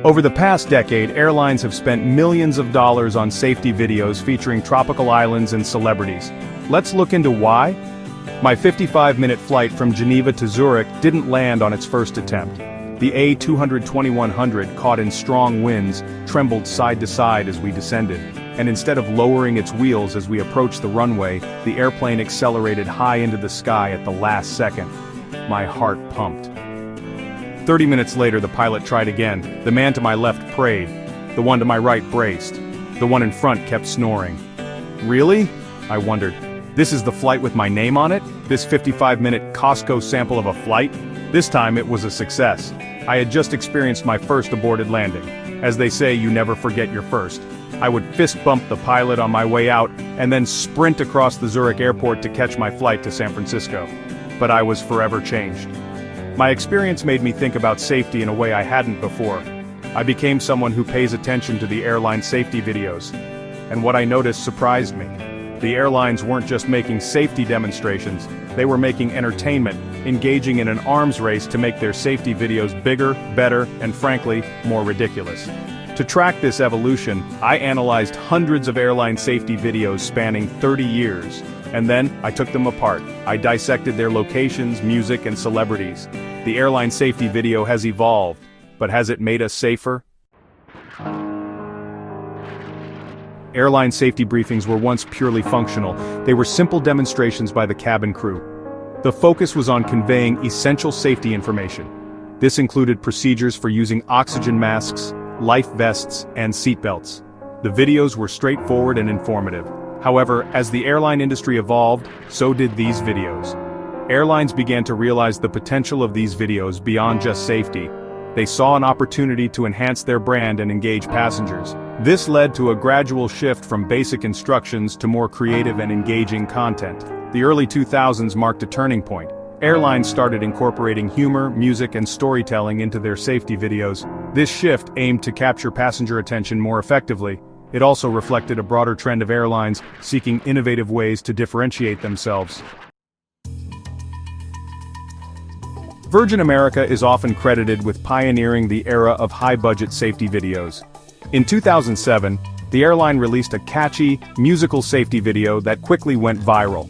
Over the past decade, airlines have spent millions of dollars on safety videos featuring tropical islands and celebrities. Let's look into why. My 55-minute flight from Geneva to Zurich didn't land on its first attempt. The A220-100, caught in strong winds, trembled side to side as we descended, and instead of lowering its wheels as we approached the runway, the airplane accelerated high into the sky at the last second. My heart pumped. 30 minutes later, the pilot tried again. The man to my left prayed. The one to my right braced. The one in front kept snoring. Really? I wondered. This is the flight with my name on it? This 55-minute Costco sample of a flight? This time it was a success. I had just experienced my first aborted landing. As they say, you never forget your first. I would fist bump the pilot on my way out, and then sprint across the Zurich airport to catch my flight to San Francisco. But I was forever changed. My experience made me think about safety in a way I hadn't before. I became someone who pays attention to the airline safety videos. And what I noticed surprised me. The airlines weren't just making safety demonstrations, they were making entertainment, engaging in an arms race to make their safety videos bigger, better, and frankly, more ridiculous. To track this evolution, I analyzed hundreds of airline safety videos spanning 30 years, and then I took them apart. I dissected their locations, music, and celebrities. The airline safety video has evolved, but has it made us safer? Airline safety briefings were once purely functional. They were simple demonstrations by the cabin crew. The focus was on conveying essential safety information. This included procedures for using oxygen masks, life vests, and seatbelts. The videos were straightforward and informative. However, as the airline industry evolved, so did these videos. Airlines began to realize the potential of these videos beyond just safety. They saw an opportunity to enhance their brand and engage passengers. This led to a gradual shift from basic instructions to more creative and engaging content. The early 2000s marked a turning point. Airlines started incorporating humor, music, and storytelling into their safety videos. This shift aimed to capture passenger attention more effectively. It also reflected a broader trend of airlines seeking innovative ways to differentiate themselves. Virgin America is often credited with pioneering the era of high-budget safety videos. In 2007, the airline released a catchy, musical safety video that quickly went viral.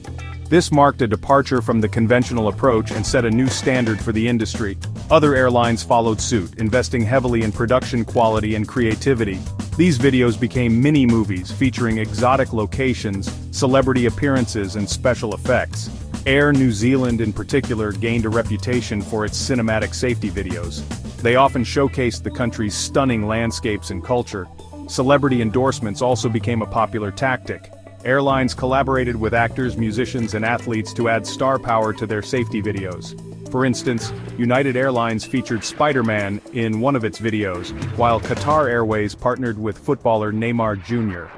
This marked a departure from the conventional approach and set a new standard for the industry. Other airlines followed suit, investing heavily in production quality and creativity. These videos became mini-movies featuring exotic locations, celebrity appearances, and special effects. Air New Zealand in particular gained a reputation for its cinematic safety videos. They often showcased the country's stunning landscapes and culture. Celebrity endorsements also became a popular tactic. Airlines collaborated with actors, musicians, and athletes to add star power to their safety videos. For instance, United Airlines featured Spider-Man in one of its videos, while Qatar Airways partnered with footballer Neymar Jr.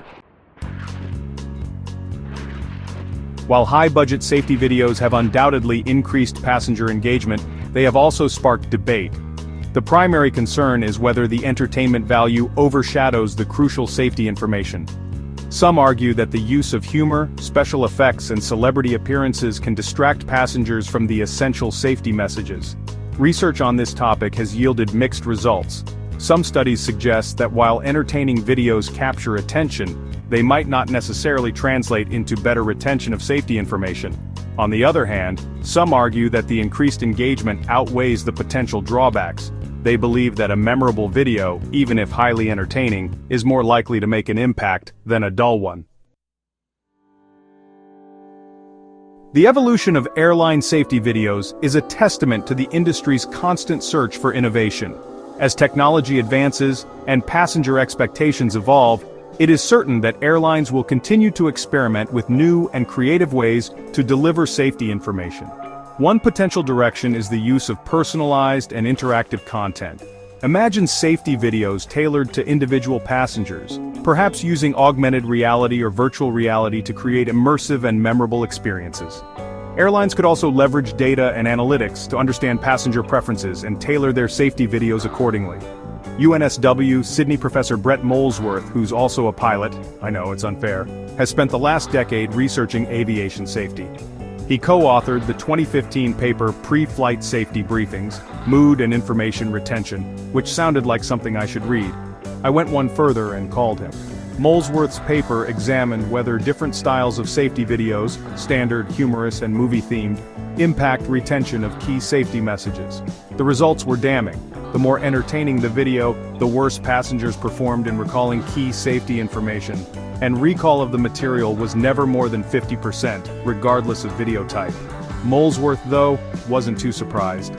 While high-budget safety videos have undoubtedly increased passenger engagement, they have also sparked debate. The primary concern is whether the entertainment value overshadows the crucial safety information. Some argue that the use of humor, special effects, and celebrity appearances can distract passengers from the essential safety messages. Research on this topic has yielded mixed results. Some studies suggest that while entertaining videos capture attention, they might not necessarily translate into better retention of safety information. On the other hand, some argue that the increased engagement outweighs the potential drawbacks. They believe that a memorable video, even if highly entertaining, is more likely to make an impact than a dull one. The evolution of airline safety videos is a testament to the industry's constant search for innovation. As technology advances and passenger expectations evolve, it is certain that airlines will continue to experiment with new and creative ways to deliver safety information. One potential direction is the use of personalized and interactive content. Imagine safety videos tailored to individual passengers, perhaps using augmented reality or virtual reality to create immersive and memorable experiences. Airlines could also leverage data and analytics to understand passenger preferences and tailor their safety videos accordingly. UNSW Sydney professor Brett Molesworth, who's also a pilot, I know it's unfair, has spent the last decade researching aviation safety. He co-authored the 2015 paper Pre-Flight Safety Briefings, mood and information retention, which sounded like something I should read. I went one further and called him. Molesworth's paper examined whether different styles of safety videos, standard, humorous, and movie-themed, impact retention of key safety messages. The results were damning. The more entertaining the video, the worse passengers performed in recalling key safety information, and recall of the material was never more than 50%, regardless of video type. Molesworth, though, wasn't too surprised.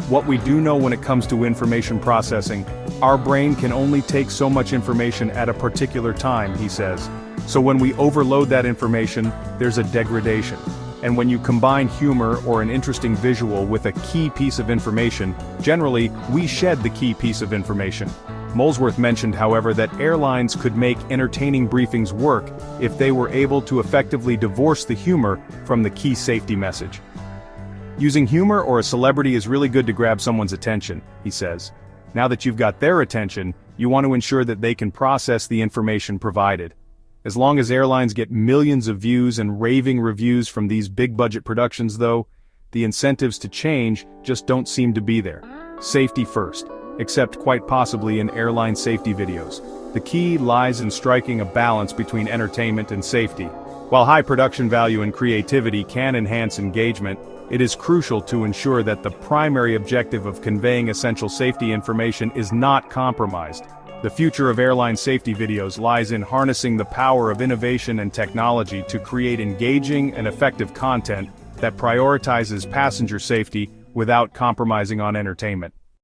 What we do know when it comes to information processing, our brain can only take so much information at a particular time, he says. So when we overload that information, there's a degradation. And when you combine humor or an interesting visual with a key piece of information, generally, we shed the key piece of information. Molesworth mentioned, however, that airlines could make entertaining briefings work if they were able to effectively divorce the humor from the key safety message. Using humor or a celebrity is really good to grab someone's attention, he says. Now that you've got their attention, you want to ensure that they can process the information provided. As long as airlines get millions of views and raving reviews from these big-budget productions, though, the incentives to change just don't seem to be there. Safety first, except quite possibly in airline safety videos. The key lies in striking a balance between entertainment and safety. While high production value and creativity can enhance engagement, it is crucial to ensure that the primary objective of conveying essential safety information is not compromised. The future of airline safety videos lies in harnessing the power of innovation and technology to create engaging and effective content that prioritizes passenger safety without compromising on entertainment.